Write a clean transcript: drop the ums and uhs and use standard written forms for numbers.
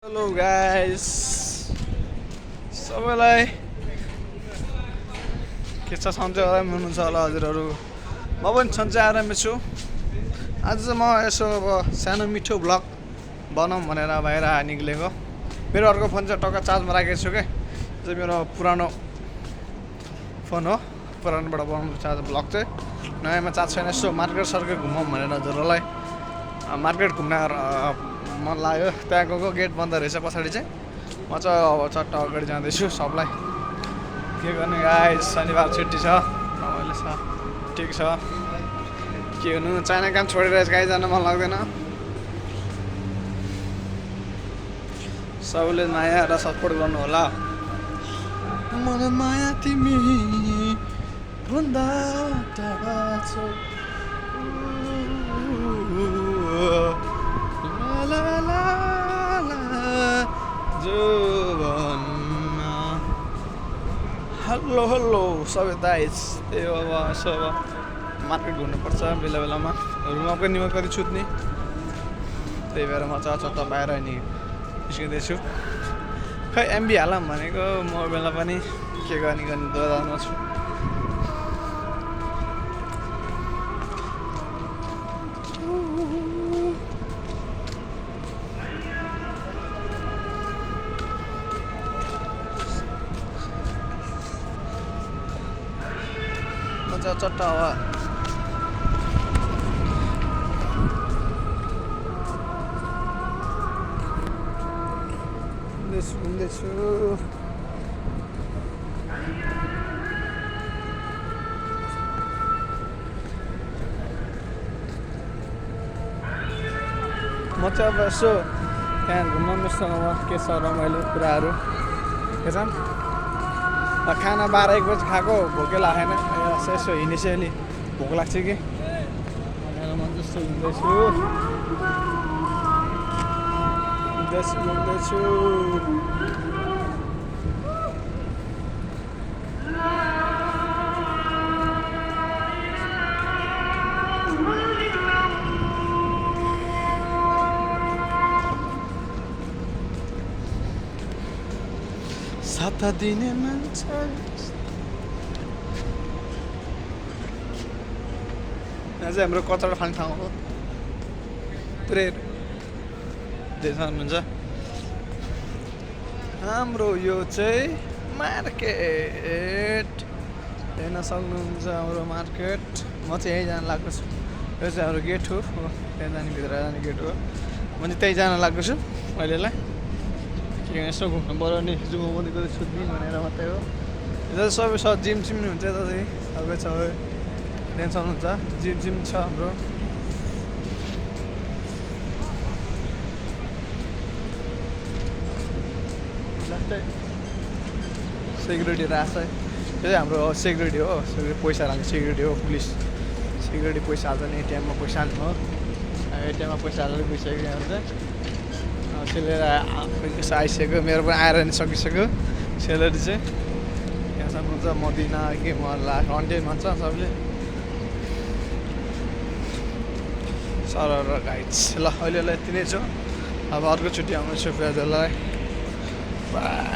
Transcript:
hello guys सबैलाई के छ सन्चै आराम हुनुहुन्छ होला हजुरहरू म पनि सन्चै आरामै छु आज चाहिँ म यसो अब सानो मिठो भ्लग बनाऊँ भनेर बाहिर निक्लेको मेरो अर्को फोन चाहिँ टक्क चार्जमा राखेको छु के यो चाहिँ मेरो पुरानो फोन हो पुरानोबाट बनाउँछु चार्ज भ्लग चाहिँ नयाँमा चार्ज छैन यसो मार्केट सर्केट घुमौँ भनेर हजुरहरूलाई मार्केट घुम्न मन लाग्यो त्यहाँ गएको गेट बन्द रहेछ पछाडि चाहिँ म चाहिँ अब चट्ट अगाडि जाँदैछु सबलाई के गर्ने गाइस शनिबार छुट्टी छ अहिले छ ठिक छ के हुनु चाइना काम छोडेर कहीँ जान मन लाग्दैन सबैले माया र सपोर्ट गर्नु होला मलाई माया तिमी भन्दा छौ हेलो हेलो सबै दाइस त्यही हो अब यसो अब मार्केट घुम्नुपर्छ बेला बेलामा रुममा पनि म कति छुट्ने त्यही भएर म चट्ट बाहिर नि निस्किँदैछु खै एमबी हालौँ भनेको मोबाइलमा पनि के गर्ने दोधारमा छु चट्ट अब घुम्दैछु म चाहिँ अब यसो त्यहाँ घुम्न मसँग के छ रमाइलो कुराहरू के छ खाना 12-1 बजी खाएको भोकै लागेन यसो हिँडेपछि अलि भोक लाग्छ कि भनेर म जस्तो घुम्दैछु साता दिने मान्छे यहाँ चाहिँ हाम्रो कचडा फाल्ने ठाउँ हो पुरै देख्नुहुन्छ हाम्रो यो चाहिँ मार्केट हेर्न सक्नुहुन्छ हाम्रो मार्केट म चाहिँ यहीँ जान लाग्एको छु यो चाहिँ हाम्रो गेट हो त्यहाँ जाने भित्र जाने गेट हो म चाहिँ त्यहीँ जान लाग्एको छु अहिलेलाई के यसो घुम्नु पऱ्यो नि जुम बनेको छुट्ने भनेर मात्रै हो यता सबै छ जिम सिम हुन्छ यता चाहिँ सबै छ टेन्सन हुन्छ जिम छ हाम्रो सेक्युरिटी राख्छ त्यो चाहिँ हाम्रो सेक्युरिटी हो पैसा राख्ने सेक्युरिटी हो पुलिस सेक्युरिटी पैसा हाल्छ नि एटिएममा पैसा हाल्नु हो एटिएममा पैसा हालेर गइसक्यो हुन्छ सेलेरी आइसक्यो मेरो पनि आएर नि सकिसक्यो सेलेरी चाहिँ यहाँसम्म हुन्छ मदिना के मल्ला कन्टेन्ट भन्छ सबले सर र गाइड्स ल अहिलेलाई यति नै छ अब अर्को छुट्टी आउनेछु प्याजलाई